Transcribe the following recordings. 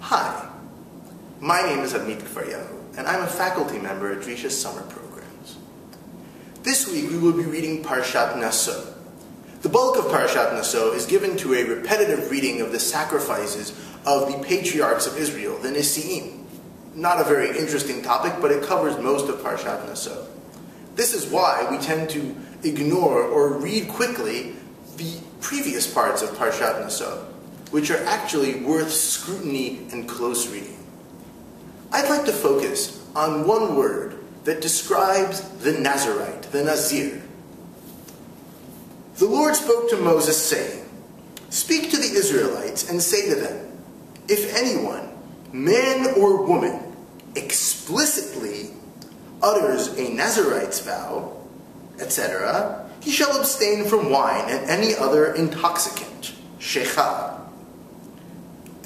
Hi, my name is Amit Gvaryahu, and I'm a faculty member at Drisha's summer programs. This week we will be reading Parashat Naso. The bulk of Parashat Naso is given to a repetitive reading of the sacrifices of the patriarchs of Israel, the Nesi'im. Not a very interesting topic, but it covers most of Parashat Naso. This is why we tend to ignore or read quickly the previous parts of Parashat Naso, which are actually worth scrutiny and close reading. I'd like to focus on one word that describes the Nazirite, the Nazir. The Lord spoke to Moses, saying, "Speak to the Israelites and say to them, if anyone, man or woman, explicitly utters a Nazirite's vow, etc., he shall abstain from wine and any other intoxicant, shechah."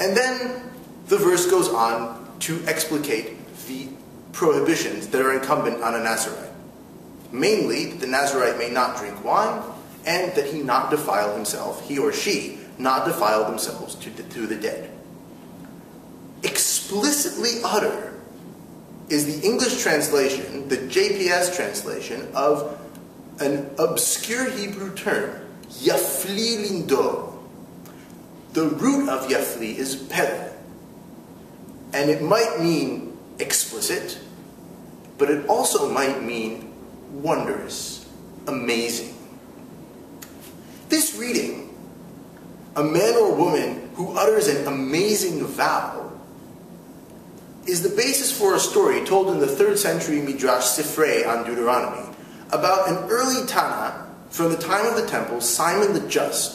And then the verse goes on to explicate the prohibitions that are incumbent on a Nazirite. Mainly, that the Nazirite may not drink wine, and that he not defile himself, he or she, not defile themselves to the dead. Explicitly utter is the English translation, the JPS translation, of an obscure Hebrew term, yafli lindo. The root of yafli is pele, and it might mean explicit, but it also might mean wondrous, amazing. This reading, a man or woman who utters an amazing vow, is the basis for a story told in the 3rd century Midrash Sifrei on Deuteronomy about an early Tana from the time of the temple, Simon the Just,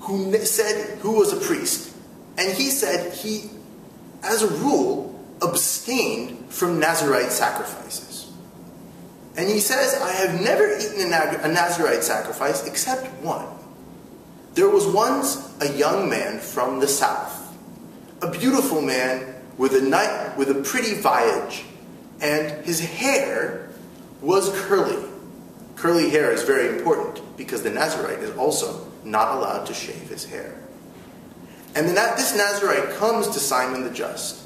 who was a priest, and he said he, as a rule, abstained from Nazirite sacrifices. And he says, "I have never eaten a Nazirite sacrifice except one. There was once a young man from the south, a beautiful man with a pretty visage, and his hair was curly." Curly hair is very important because the Nazirite is also not allowed to shave his hair. And then this Nazirite comes to Simon the Just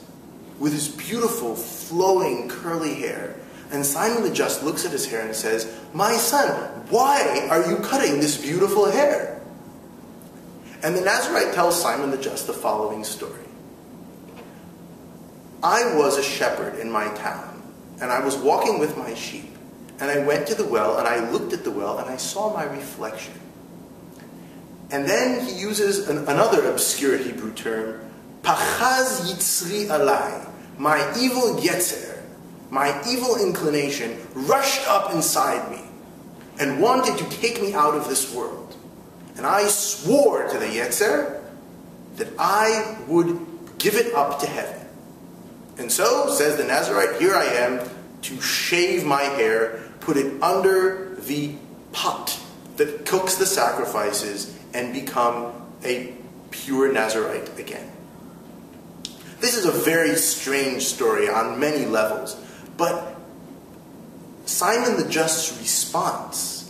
with his beautiful, flowing, curly hair. And Simon the Just looks at his hair and says, "My son, why are you cutting this beautiful hair?" And the Nazirite tells Simon the Just the following story. "I was a shepherd in my town, and I was walking with my sheep, and I went to the well, and I looked at the well, and I saw my reflection." And then he uses another obscure Hebrew term, pachaz yitzri alai, my evil yetzer, my evil inclination rushed up inside me and wanted to take me out of this world. And I swore to the yetzer that I would give it up to heaven. And so, says the Nazirite, here I am to shave my hair, put it under the pot that cooks the sacrifices, and become a pure Nazirite again. This is a very strange story on many levels, but Simon the Just's response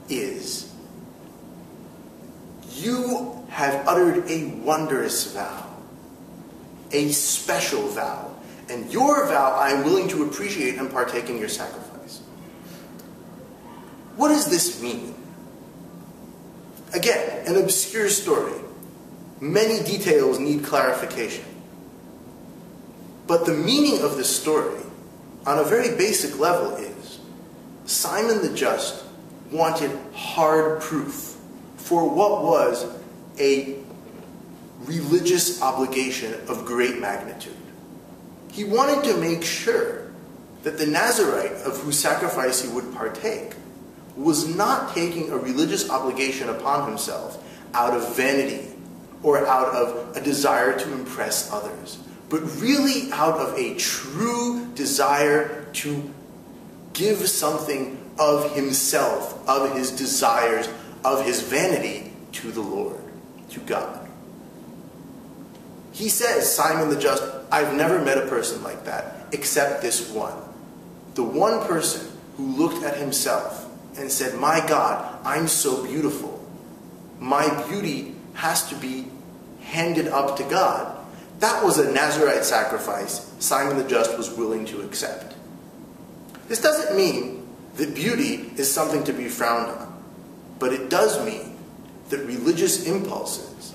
is, "You have uttered a wondrous vow, a special vow, and your vow I am willing to appreciate and partake in your sacrifice." What does this mean? Again, an obscure story. Many details need clarification. But the meaning of this story, on a very basic level, is Simon the Just wanted hard proof for what was a religious obligation of great magnitude. He wanted to make sure that the Nazirite of whose sacrifice he would partake was not taking a religious obligation upon himself out of vanity or out of a desire to impress others, but really out of a true desire to give something of himself, of his desires, of his vanity to the Lord, to God. He says, Simon the Just, I've never met a person like that except this one. The one person who looked at himself and said, "My God, I'm so beautiful. My beauty has to be handed up to God. That was a Nazirite sacrifice Simon the Just was willing to accept. This doesn't mean that beauty is something to be frowned on, but it does mean that religious impulses,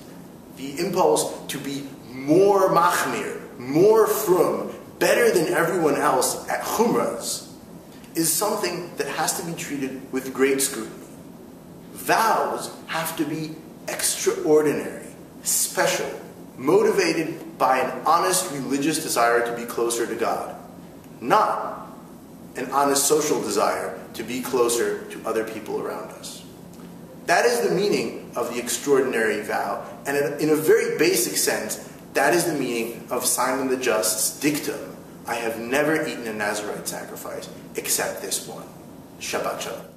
the impulse to be more machmir, more frum, better than everyone else at chumras, is something that has to be treated with great scrutiny. Vows have to be extraordinary, special, motivated by an honest religious desire to be closer to God, not an honest social desire to be closer to other people around us. That is the meaning of the extraordinary vow, and in a very basic sense, that is the meaning of Simon the Just's dictum, I have never eaten a Nazirite sacrifice except this one. Shabbat Shalom.